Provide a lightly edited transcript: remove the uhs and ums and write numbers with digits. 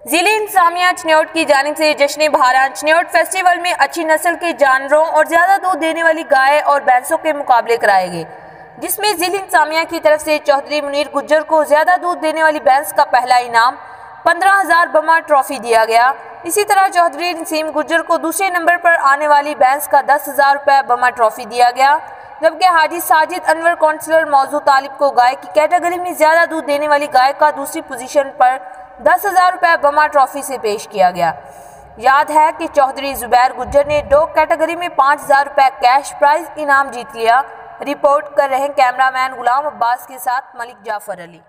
जिले इंतजामिया चिन्योट की जानिब से जश्न बहारान चिन्योट फेस्टिवल में अच्छी नस्ल के जानवरों और ज्यादा दूध देने वाली गाय और भैंसों के मुकाबले कराए गए, जिसमें जिले इंतजामिया की तरफ से चौधरी मुनीर गुज्जर को ज्यादा दूध देने वाली भैंस का पहला इनाम 15,000 बमा ट्रॉफी दिया गया। इसी तरह चौधरी नसीम गुज्जर को दूसरे नंबर पर आने वाली भैंस का 10,000 रुपये बमा ट्रॉफी दिया गया, जबकि हाजी साजिद अनवर काउंसलर मौजू तालिब को गाय की कैटेगरी में ज्यादा दूध देने वाली गाय का दूसरी पोजीशन पर 10,000 रुपये बमा ट्रॉफी से पेश किया गया। याद है कि चौधरी जुबैर गुज्जर ने डॉग कैटेगरी में 5,000 रुपये कैश प्राइज इनाम जीत लिया। रिपोर्ट कर रहे हैं कैमरामैन गुलाम अब्बास के साथ मलिक जाफर अली।